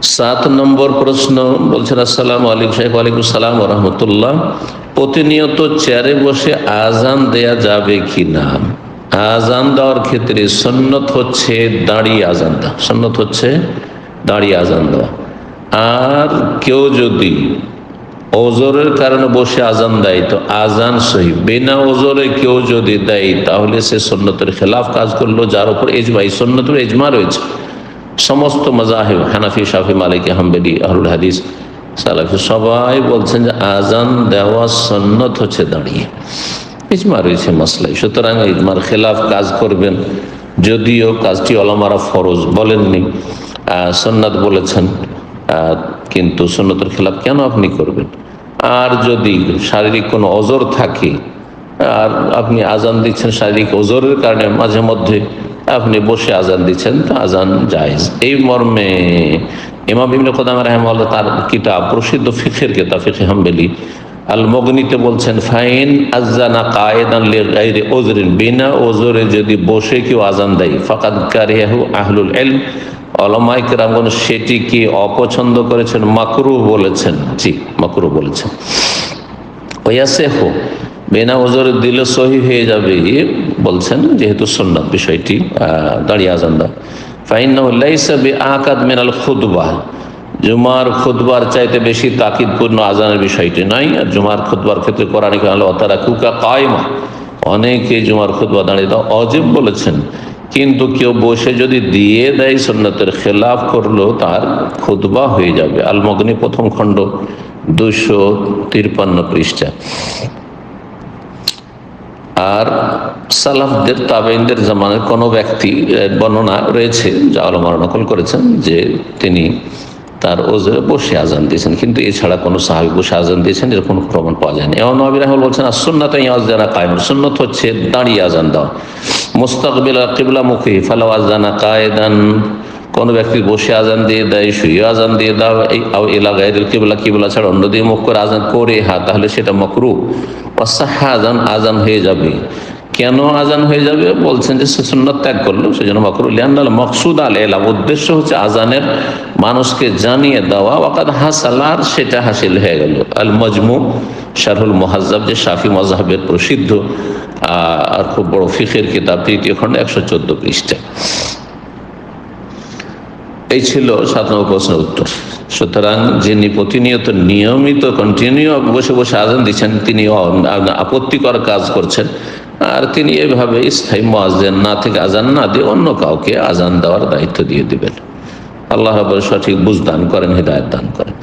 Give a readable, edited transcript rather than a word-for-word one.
7 নম্বর প্রশ্ন বলছেন, আসসালামু আলাইকুম সাহেব। ওয়ালাইকুম সালাম ওয়া রাহমাতুল্লাহ। প্রতিনিয়ত চেয়ারে বসে আজান দেয়া যাবে কি না? আজান দেওয়ার ক্ষেত্রে সুন্নত হচ্ছে দাঁড়িয়ে আজান দেওয়া, সুন্নত হচ্ছে দাঁড়িয়ে আজান দেওয়া। আর কেউ যদি ওজরের কারণে বসে আজান দেয় তো আজান সহি। বিনা ওজরে কেউ যদি দেয় তাহলে সে সুন্নতের খেলাফ কাজ করলো, যার উপর ইজমা, সুন্নতের ইজমা রয়েছে। সমস্ত মাযাহিব, হানাফি, শাফি, মালিকি, হাম্বলি, আহলুল হাদিস, সালাফি সবাই বলছেন যে আজান দেওয়া সুন্নত হচ্ছে দাঁড়িয়ে। ইজমা রয়েছে মাসলায়, সুতরাং ইজমার খেলাফ কাজ করবেন। যদিও কাজটি ওলামারা ফরজ বলেননি, সুন্নাত বলেছেন, কিন্তু সুন্নতের খেলাফ কেন আপনি করবেন? আর যদি শারীরিক কোনো ওজর থাকে আর আপনি আজান দিচ্ছেন শারীরিক ওজরের কারণে, মাঝে মধ্যে আপনি বসে আজান দিচ্ছেন, তো আজান জায়েজ। এই মর্মে ইমাম ইবনে কুদামা রাহিমাহুল্লাহ তার কিতাব, প্রসিদ্ধ ফিকহের কিতাব ফিকহে হাম্বলি আল মুগনিতে বলছেন, ফাইন আযানা কায়েদান লিগাইরি উযরিন, বিনা ওজরে যদি বসে কেউ আজান দেয়, ফাকাদ কারিহাহু আহলুল ইলম, উলামায়ে কেরামগণ সেটিকে অপছন্দ করেছেন, মাকরুহ বলেছেন। জি, মাকরুহ বলেছেন। ওয়াসিহু, বিনা ওজরে দিলে সহি হয়ে যাবে বলছেন, যেহেতু সুন্নাত বিষয়টি দাঁড়িয়ে আজান দেওয়া। ফাইন্নাহু লাইসা বিআকাদ মিনাল খুতবাহ, জুমার খুতবার চাইতে বেশি তাকিদপূর্ণ আজানের বিষয়টি নাই। আর জুমার খুতবার ক্ষেত্রে কোরআনে কারিমে ওয়াতারাকুকা কায়মা, অনেকে জুমার খুতবা দাঁড়িয়ে দেওয়া ওয়াজিব বলেছেন, কিন্তু কেউ বসে যদি দিয়ে দেয় সুন্নতের খেলাফ করলো, তার খুতবা হয়ে যাবে। আল মুগনি প্রথম খণ্ড 253 পৃষ্ঠা। আর সালাফদের, তাবেঈনদের জামানার কোনো ব্যক্তি, বর্ণনা রয়েছে যা উলামারা নকল করেছেন, যে তিনি তার ওজরে বসে আজান দিয়েছেন, কিন্তু এছাড়া কোনো সাহাবী বসে আজান দিয়েছেন এর কোনো প্রমাণ পাওয়া যায়নি। ইমাম নববী রাহিমাহুল্লাহ বলছেন, as-সুন্নাতু ইয়াযযানা কায়েম, সুন্নাত হচ্ছে দাঁড়িয়ে আজান দেওয়া। মুস্তাকবিল কিবলামুখী ফালাউ আযানা কায়েদান, কোন ব্যক্তি বসে আজান দিয়ে দেয়, শুয়ে আজান দিয়ে দাও, ইলা গায়রিল কিবলা, কিবলা ছাড়া অন্য দিকে মুখ করে আজান করে, তাহলে সেটা মাকরুহ। ওয়াসাহহা, আজান হয়ে যাবে। কেন আজান হয়ে যাবে? বলছেন যে সে সুন্নাত ত্যাগ করলো, সেজন্য মাকরুহ। লিআন্নাল মাকসুদ আল ইলাম, উদ্দেশ্য হচ্ছে আজানের মানুষকে জানিয়ে দেওয়া। ওয়াকাদ হাসাল, আর সেটা হাসিল হয়ে গেল। আল মাজমু শারহুল মুহাজ্জাব, যে শাফি মাযহাবের প্রসিদ্ধ আর খুব বড় ফিকহের কিতাব, 3য় খণ্ড 114 পৃষ্ঠা। এই ছিল 7 নম্বর প্রশ্নের উত্তর। সুতরাং যিনি প্রতিনিয়ত নিয়মিত কন্টিনিউ বসে বসে আজান দিচ্ছেন, তিনি আপত্তিকর কাজ করছেন। আর তিনি এভাবে স্থায়ী মুয়াজ্জিন না থেকে আজান না দিয়ে অন্য কাউকে আজান দেওয়ার দায়িত্ব দিয়ে দিবেন। আল্লাহ রাব্বুল সঠিক বুঝ দান করেন, হিদায়াত দান করেন।